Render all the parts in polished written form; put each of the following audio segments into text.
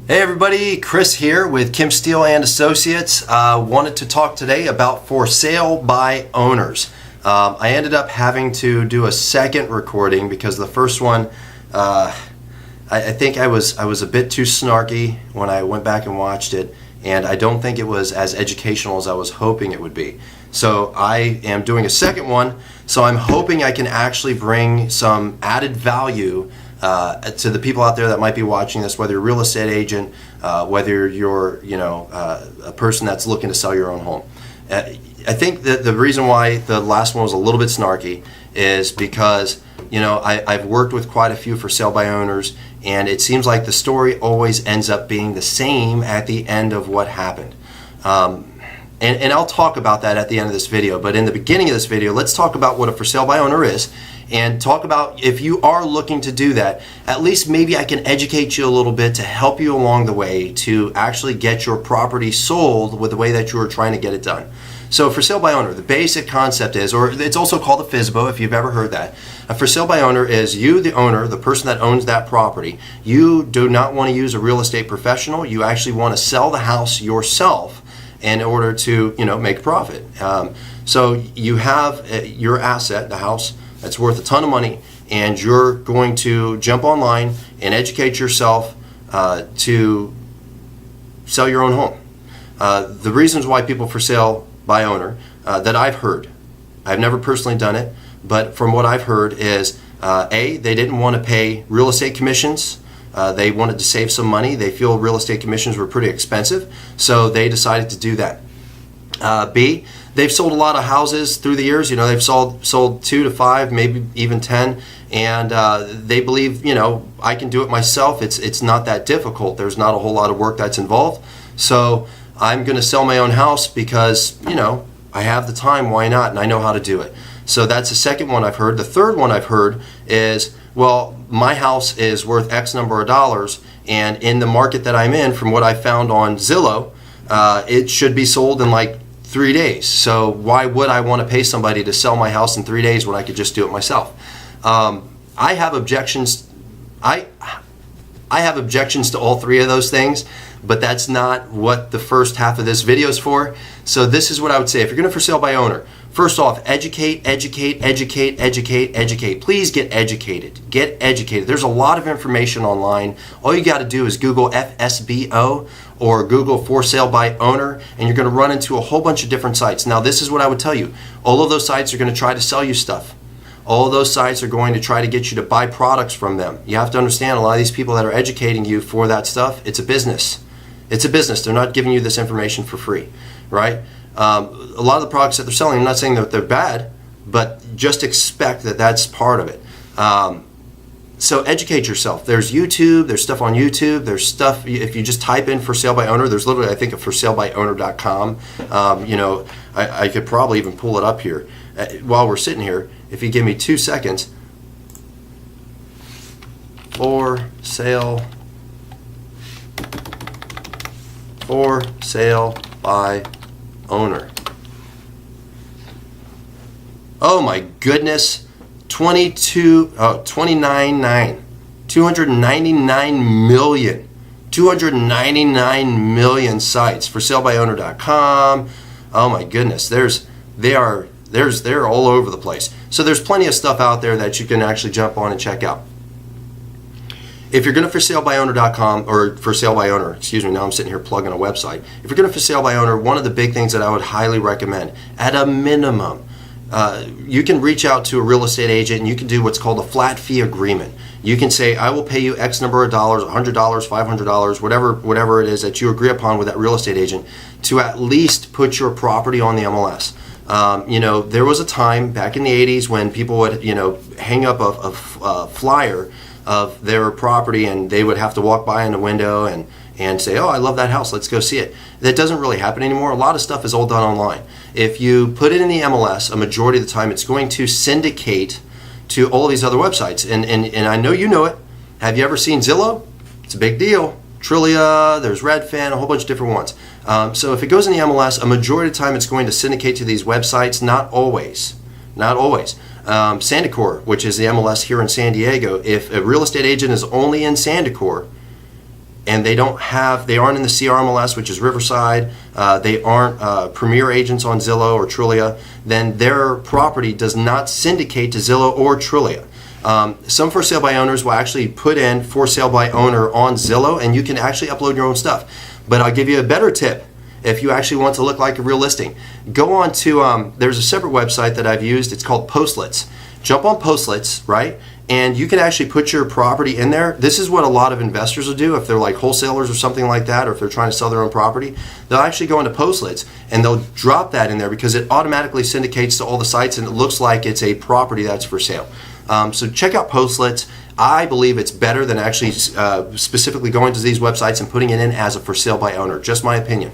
Hey everybody, Chris here with Kim Steele and Associates. Wanted to talk today about for sale by owners. I ended up having to do a second recording because the first one, I think I was a bit too snarky when I went back and watched it, and I don't think it was as educational as I was hoping it would be. So I am doing a second one, so I'm hoping I can actually bring some added value to the people out there that might be watching this, whether you're a real estate agent, whether you're a person that's looking to sell your own home. I think that the reason why the last one was a little bit snarky is because I've worked with quite a few for sale by owners, and it seems like the story always ends up being the same at the end of what happened. And I'll talk about that at the end of this video, but in the beginning of this video, let's talk about what a for sale by owner is, and talk about if you are looking to do that, at least maybe I can educate you a little bit to help you along the way to actually get your property sold with the way that you are trying to get it done. So for sale by owner, the basic concept is, or it's also called a FSBO if you've ever heard that. A for sale by owner is you, the owner, the person that owns that property. You do not want to use a real estate professional. You actually want to sell the house yourself in order to make a profit. So you have your asset, the house, that's worth a ton of money, and you're going to jump online and educate yourself to sell your own home. The reasons why people for sale by owner that I've heard, I've never personally done it, but from what I've heard is A, they didn't want to pay real estate commissions. They wanted to save some money. They feel real estate commissions were pretty expensive, so they decided to do that. B, they've sold a lot of houses through the years. They've sold 2 to 5, maybe even 10, and they believe, I can do it myself. It's not that difficult. There's not a whole lot of work that's involved. So I'm going to sell my own house because, I have the time. Why not? And I know how to do it. So that's the second one I've heard. The third one I've heard is, well, my house is worth X number of dollars, and in the market that I'm in, from what I found on Zillow, it should be sold in like 3 days. So why would I want to pay somebody to sell my house in 3 days when I could just do it myself? I have objections. I have objections to all three of those things, but that's not what the first half of this video is for. So this is what I would say. If you're going to for sale by owner, first off, educate. Please get educated. Get educated. There's a lot of information online. All you got to do is Google FSBO or Google for sale by owner, and you're going to run into a whole bunch of different sites. Now, this is what I would tell you. All of those sites are going to try to sell you stuff. All of those sites are going to try to get you to buy products from them. You have to understand, a lot of these people that are educating you for that stuff, it's a business. It's a business. They're not giving you this information for free, right? A lot of the products that they're selling, I'm not saying that they're bad, but just expect that that's part of it. So educate yourself. There's YouTube, there's stuff on YouTube, there's stuff, if you just type in for sale by owner, there's literally, I think, a forsalebywowner.com. I could probably even pull it up here. While we're sitting here, if you give me 2 seconds, for sale by owner. Oh my goodness, 299 million sites. For salebyowner.com. Oh my goodness, they're all over the place. So there's plenty of stuff out there that you can actually jump on and check out. If you're going to for salebyowner.com, or for sale by owner, excuse me, now I'm sitting here plugging a website. If you're going to for sale by owner, one of the big things that I would highly recommend, at a minimum, you can reach out to a real estate agent and you can do what's called a flat fee agreement. You can say, I will pay you X number of dollars, $100, $500, whatever it is that you agree upon with that real estate agent, to at least put your property on the MLS. There was a time back in the 80s when people would, hang up a flyer of their property, and they would have to walk by in the window and say, oh, I love that house, let's go see it. That doesn't really happen anymore. A lot of stuff is all done online. If you put it in the MLS, a majority of the time it's going to syndicate to all these other websites. And I know you know it. Have you ever seen Zillow? It's a big deal. Trillia, there's Redfin, a whole bunch of different ones. So if it goes in the MLS, a majority of the time it's going to syndicate to these websites. Not always. Sandicor, which is the MLS here in San Diego, if a real estate agent is only in Sandicor, and they aren't in the CRMLS, which is Riverside, they aren't premier agents on Zillow or Trulia, then their property does not syndicate to Zillow or Trulia. Some for sale by owners will actually put in for sale by owner on Zillow, and you can actually upload your own stuff. But I'll give you a better tip. If you actually want to look like a real listing, go on to, there's a separate website that I've used. It's called Postlets. Jump on Postlets, right? And you can actually put your property in there. This is what a lot of investors will do if they're like wholesalers or something like that, or if they're trying to sell their own property. They'll actually go into Postlets and they'll drop that in there because it automatically syndicates to all the sites and it looks like it's a property that's for sale. So check out Postlets. I believe it's better than actually specifically going to these websites and putting it in as a for sale by owner. Just my opinion.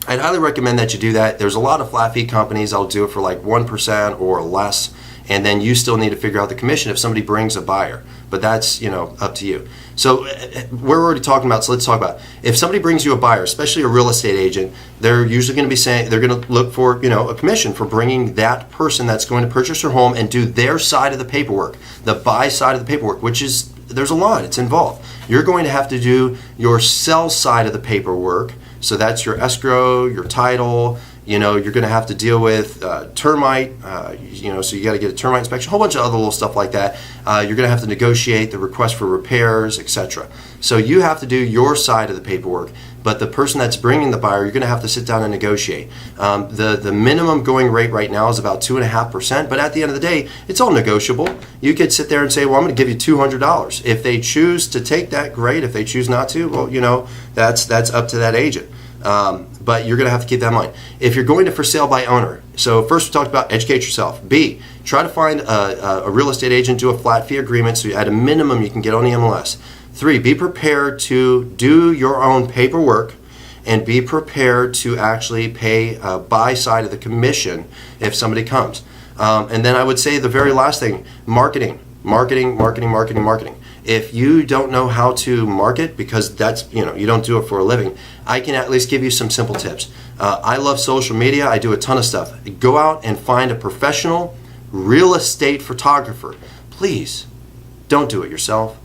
I'd highly recommend that you do that. There's a lot of flat fee companies that'll do it for like 1% or less, and then you still need to figure out the commission if somebody brings a buyer. But that's, up to you. So we're already talking about, so let's talk about if somebody brings you a buyer, especially a real estate agent, they're usually going to be saying, they're going to look for, a commission for bringing that person that's going to purchase their home and do their side of the paperwork, the buy side of the paperwork, which is, there's a lot, it's involved. You're going to have to do your sell side of the paperwork. So that's your escrow, your title, you're going to have to deal with termite, so you got to get a termite inspection, a whole bunch of other little stuff like that. You're going to have to negotiate the request for repairs, etc. So you have to do your side of the paperwork, but the person that's bringing the buyer, you're going to have to sit down and negotiate. The minimum going rate right now is about 2.5%, but at the end of the day, it's all negotiable. You could sit there and say, well, I'm going to give you $200. If they choose to take that, great. If they choose not to, well, that's up to that agent. But you're going to have to keep that in mind. If you're going to for sale by owner, so first we talked about educate yourself. B, try to find a real estate agent, do a flat fee agreement so at a minimum you can get on the MLS. 3, be prepared to do your own paperwork and be prepared to actually pay a buy side of the commission if somebody comes. And then I would say the very last thing, marketing. If you don't know how to market, because that's, you don't do it for a living, I can at least give you some simple tips. I love social media. I do a ton of stuff. Go out and find a professional real estate photographer. Please, don't do it yourself.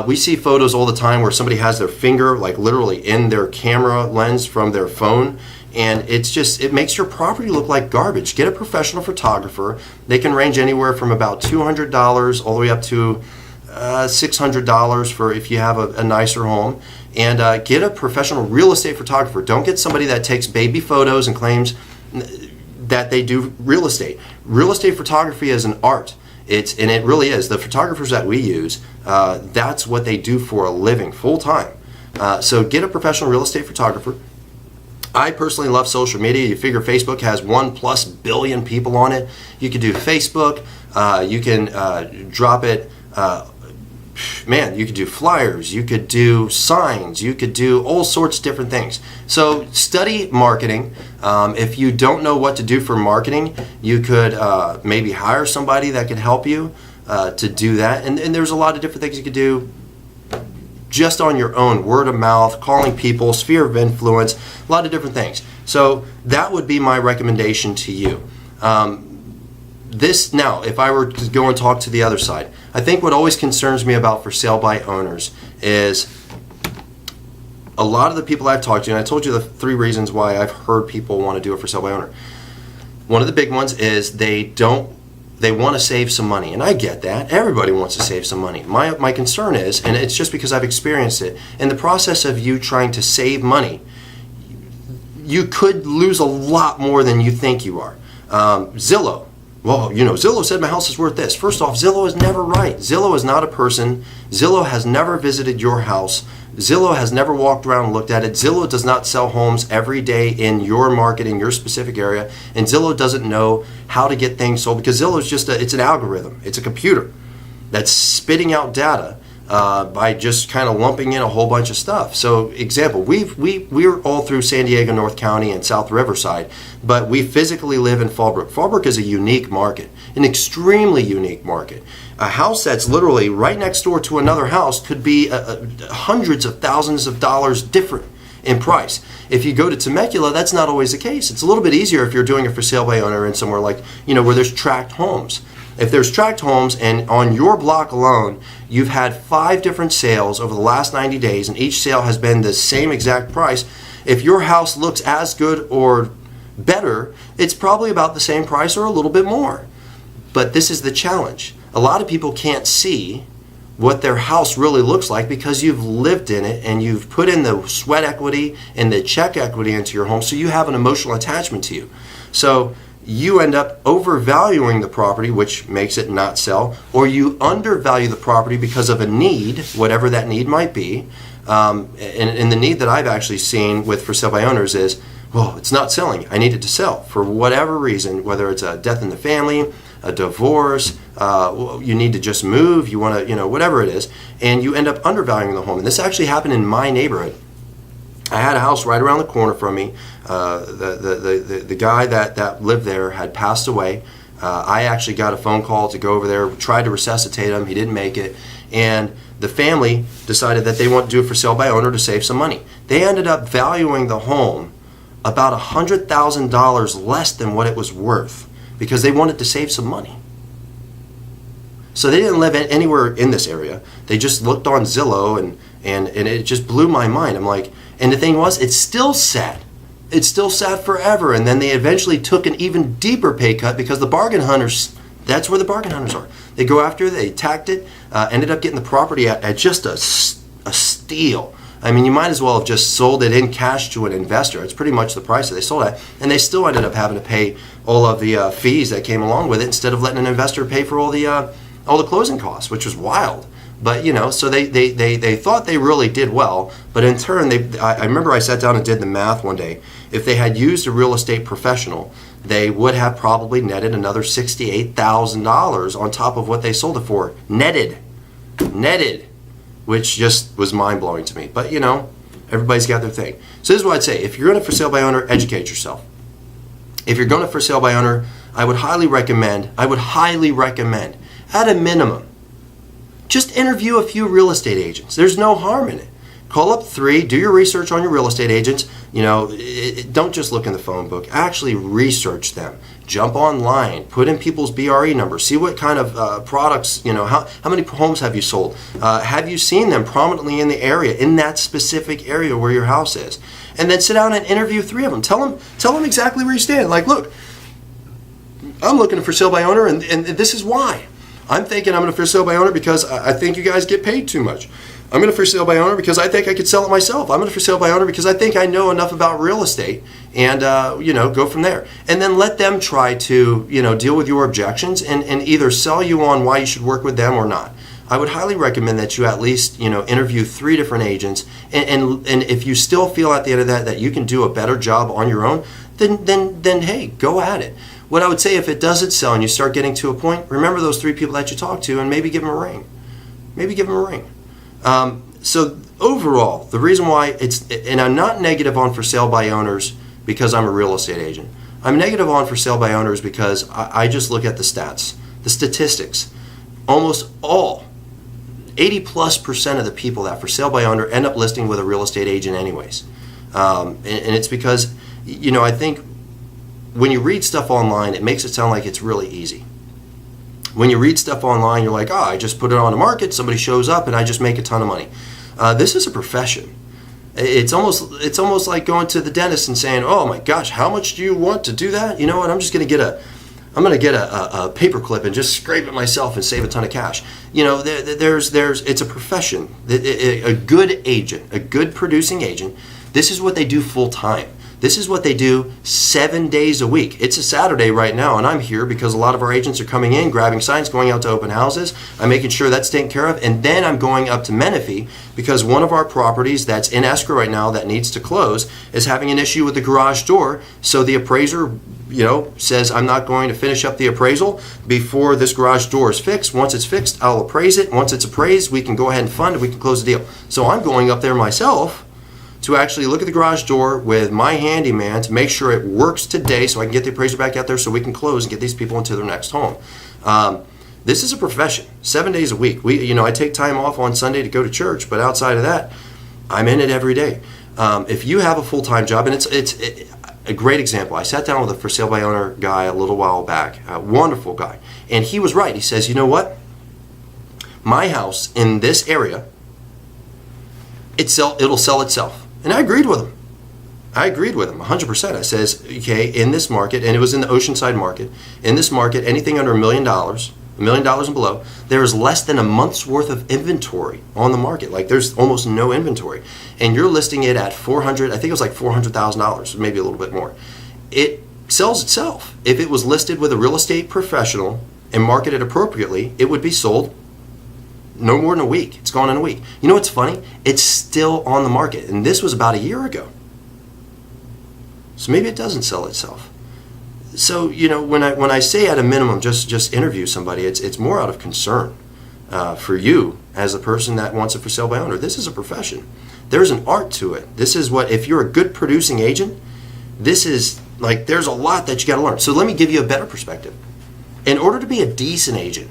We see photos all the time where somebody has their finger like literally in their camera lens from their phone, and it makes your property look like garbage. Get a professional photographer. They can range anywhere from about $200 all the way up to $600 for if you have a nicer home, and get a professional real estate photographer. Don't get somebody that takes baby photos and claims that they do real estate. Real estate photography is an art. It really is. The photographers that we use, that's what they do for a living, full time. So get a professional real estate photographer. I personally love social media. You figure Facebook has 1+ billion people on it. You could do Facebook. You can drop it. You could do flyers, you could do signs, you could do all sorts of different things. So study marketing. If you don't know what to do for marketing, you could maybe hire somebody that could help you to do that. And there's a lot of different things you could do just on your own, word of mouth, calling people, sphere of influence, a lot of different things. So that would be my recommendation to you. Now, if I were to go and talk to the other side, I think what always concerns me about for sale by owners is a lot of the people I've talked to, and I told you the 3 reasons why I've heard people want to do it for sale by owner. One of the big ones is they want to save some money, and I get that. Everybody wants to save some money. My concern is, and it's just because I've experienced it, in the process of you trying to save money, you could lose a lot more than you think you are. Zillow. Well, Zillow said my house is worth this. First off, Zillow is never right. Zillow is not a person. Zillow has never visited your house. Zillow has never walked around and looked at it. Zillow does not sell homes every day in your market, in your specific area. And Zillow doesn't know how to get things sold because Zillow is it's an algorithm. It's a computer that's spitting out data by just kind of lumping in a whole bunch of stuff. So example, we're all through San Diego, North County, and South Riverside, but we physically live in Fallbrook. Fallbrook is a unique market, an extremely unique market. A house that's literally right next door to another house could be hundreds of thousands of dollars different in price. If you go to Temecula, that's not always the case. It's a little bit easier if you're doing it for sale by owner in somewhere like, where there's tract homes. If there's tract homes and on your block alone, you've had 5 different sales over the last 90 days and each sale has been the same exact price, if your house looks as good or better, it's probably about the same price or a little bit more. But this is the challenge. A lot of people can't see what their house really looks like because you've lived in it and you've put in the sweat equity and the check equity into your home, so you have an emotional attachment to you. So you end up overvaluing the property, which makes it not sell, or you undervalue the property because of a need, whatever that need might be. And the need that I've actually seen with for sale by owners is, well, it's not selling. I need it to sell for whatever reason, whether it's a death in the family, a divorce, you need to just move, you want to, whatever it is, and you end up undervaluing the home. And this actually happened in my neighborhood. I had a house right around the corner from me. The guy that lived there had passed away. I actually got a phone call to go over there, tried to resuscitate him. He didn't make it. And the family decided that they want to do it for sale by owner to save some money. They ended up valuing the home about $100,000 less than what it was worth because they wanted to save some money. So they didn't live anywhere in this area. They just looked on Zillow and it just blew my mind. I'm like, and the thing was, it's still sat. It's still sat forever. And then they eventually took an even deeper pay cut because the bargain hunters, that's where the bargain hunters are. They go after it, they attacked it, ended up getting the property at just a steal. I mean, you might as well have just sold it in cash to an investor. It's pretty much the price that they sold at. And they still ended up having to pay all of the fees that came along with it instead of letting an investor pay for all the closing costs, which was wild. But, so they thought they really did well. But in turn, I remember I sat down and did the math one day. If they had used a real estate professional, they would have probably netted another $68,000 on top of what they sold it for. Netted. Which just was mind-blowing to me. But, everybody's got their thing. So this is what I'd say. If you're going to for sale by owner, educate yourself. If you're going to for sale by owner, I would highly recommend, at a minimum, just interview a few real estate agents. There's no harm in it. Call up 3, do your research on your real estate agents. Don't just look in the phone book. Actually research them. Jump online, put in people's BRE numbers, see what kind of products, how many homes have you sold? Have you seen them prominently in the area, in that specific area where your house is? And then sit down and interview 3 of them. Tell them exactly where you stand. Like, look, I'm looking for sale by owner, and this is why. I'm thinking I'm going to for sale by owner because I think you guys get paid too much. I'm going to for sale by owner because I think I could sell it myself. I'm going to for sale by owner because I think I know enough about real estate, and go from there. And then let them try to deal with your objections and either sell you on why you should work with them or not. I would highly recommend that you at least interview 3 different agents, and if you still feel at the end of that you can do a better job on your own, then hey, go at it. What I would say, if it doesn't sell and you start getting to a point, remember those 3 people that you talked to and maybe give them a ring. So overall, the reason why and I'm not negative on for sale by owners because I'm a real estate agent. I'm negative on for sale by owners because I just look at the stats, the statistics. Almost all, 80+% of the people that for sale by owner end up listing with a real estate agent anyways. And it's because, I think when you read stuff online, it makes it sound like it's really easy. When you read stuff online, you're like, I just put it on the market, somebody shows up, and I just make a ton of money. This is a profession. It's almost like going to the dentist and saying, oh my gosh, how much do you want to do that? You know what? I'm going to get a paper clip and just scrape it myself and save a ton of cash. It's a profession. A good agent, a good producing agent, this is what they do full time. This is what they do 7 days a week. It's a Saturday right now, and I'm here because a lot of our agents are coming in, grabbing signs, going out to open houses. I'm making sure that's taken care of, and then I'm going up to Menifee because one of our properties that's in escrow right now that needs to close is having an issue with the garage door. So the appraiser, says I'm not going to finish up the appraisal before this garage door is fixed. Once it's fixed, I'll appraise it. Once it's appraised, we can go ahead and fund it. We can close the deal. So I'm going up there myself to actually look at the garage door with my handyman to make sure it works today so I can get the appraiser back out there so we can close and get these people into their next home. This is a profession, 7 days a week. I take time off on Sunday to go to church, but outside of that, I'm in it every day. If you have a full-time job, and a great example. I sat down with a for sale by owner guy a little while back, a wonderful guy, and he was right. He says, you know what? My house in this area, it'll sell itself. And I agreed with him. 100%. I says, okay, in this market, and it was in the Oceanside market, in this market, anything under $1 million and below, there is less than a month's worth of inventory on the market. Like there's almost no inventory. And you're listing it at I think it was like $400,000, maybe a little bit more. It sells itself. If it was listed with a real estate professional and marketed appropriately, it would be sold no more than a week. It's gone in a week. You know what's funny? It's still on the market. And this was about a year ago. So maybe it doesn't sell itself. So, you know, when I say at a minimum, just interview somebody, it's more out of concern for you as a person that wants it for sale by owner. This is a profession. There's an art to it. This is what, if you're a good producing agent, this is like, there's a lot that you got to learn. So let me give you a better perspective. In order to be a decent agent,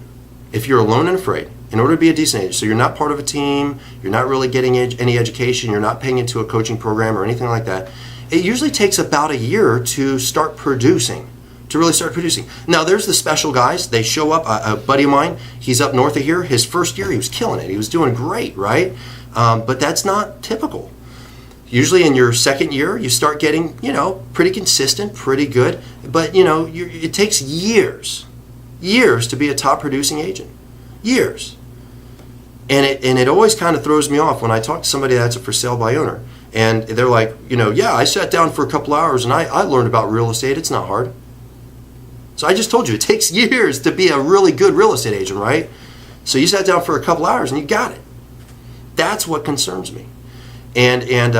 if you're alone and afraid, in order to be a decent agent, so you're not part of a team, you're not really getting any education, you're not paying into a coaching program or anything like that, it usually takes about a year to start producing, to really start producing. Now, there's the special guys. They show up. A buddy of mine, he's up north of here. His first year, he was killing it. He was doing great, right? But that's not typical. Usually in your second year, you start getting, you know, pretty consistent, pretty good. But, you know, it takes years to be a top producing agent. Years. And it always kind of throws me off when I talk to somebody that's a for sale by owner. And they're like, you know, yeah, I sat down for a couple hours and I learned about real estate. It's not hard. So I just told you, it takes years to be a really good real estate agent, right? So you sat down for a couple hours and you got it. That's what concerns me. And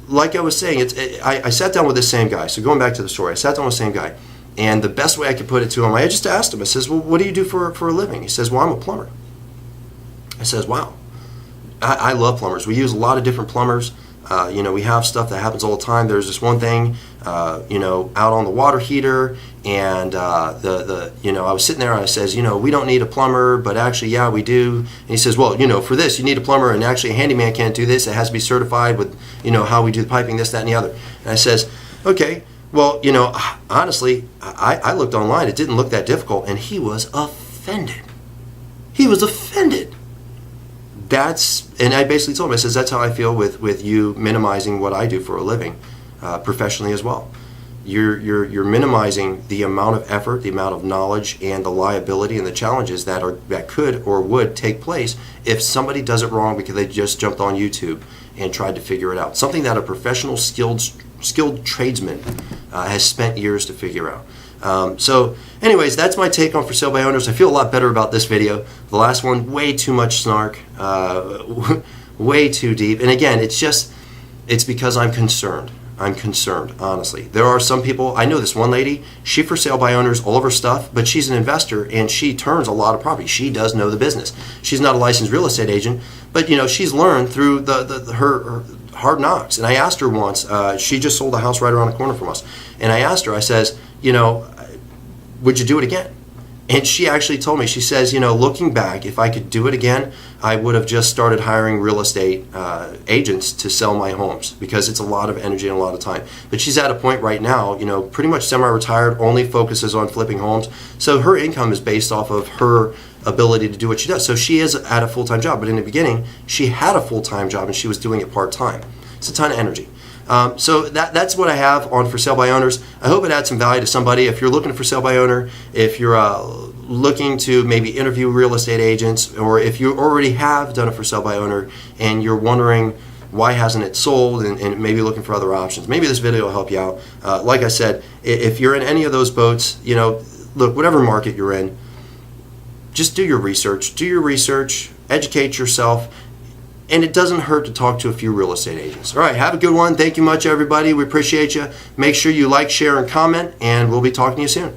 like I was saying, I sat down with this same guy. So going back to the story, I sat down with the same guy. And the best way I could put it to him, I just asked him, I says, well, what do you do for a living? He says, well, I'm a plumber. I says, wow. I love plumbers. We use a lot of different plumbers. You know, we have stuff that happens all the time. There's this one thing, you know, out on the water heater, and you know, I was sitting there and I says, you know, we don't need a plumber, but actually, yeah, we do. And he says, well, you know, for this, you need a plumber, and actually a handyman can't do this. It has to be certified with, you know, how we do the piping, this, that, and the other. And I says, okay, well, you know, honestly, I looked online. It didn't look that difficult, and he was offended. He was offended. And I basically told him, I says, that's how I feel with you minimizing what I do for a living, professionally as well. You're minimizing the amount of effort, the amount of knowledge, and the liability and the challenges that could or would take place if somebody does it wrong because they just jumped on YouTube and tried to figure it out. Something that a professional, skilled tradesman has spent years to figure out. So anyways, that's my take on for sale by owners. I feel a lot better about this video. The last one, way too much snark, way too deep. And again, it's because I'm concerned. I'm concerned, honestly. There are some people, I know this one lady, she for sale by owners all of her stuff, but she's an investor and she turns a lot of property. She does know the business. She's not a licensed real estate agent, but you know, she's learned through her hard knocks. And I asked her once, she just sold a house right around the corner from us. And I asked her, I says, you know, would you do it again? And she actually told me, she says, you know, looking back, if I could do it again, I would have just started hiring real estate agents to sell my homes because it's a lot of energy and a lot of time. But she's at a point right now, you know, pretty much semi-retired, only focuses on flipping homes. So her income is based off of her ability to do what she does. So she is at a full-time job. But in the beginning, she had a full-time job and she was doing it part-time. It's a ton of energy. So that's what I have on for sale by owners. I hope it adds some value to somebody. If you're looking for sale by owner, if you're looking to maybe interview real estate agents, or if you already have done a for sale by owner and you're wondering why hasn't it sold and maybe looking for other options, maybe this video will help you out. Like I said, if you're in any of those boats, you know, look, whatever market you're in, just do your research. Do your research, educate yourself. And it doesn't hurt to talk to a few real estate agents. All right, have a good one. Thank you much, everybody. We appreciate you. Make sure you like, share, and comment, and we'll be talking to you soon.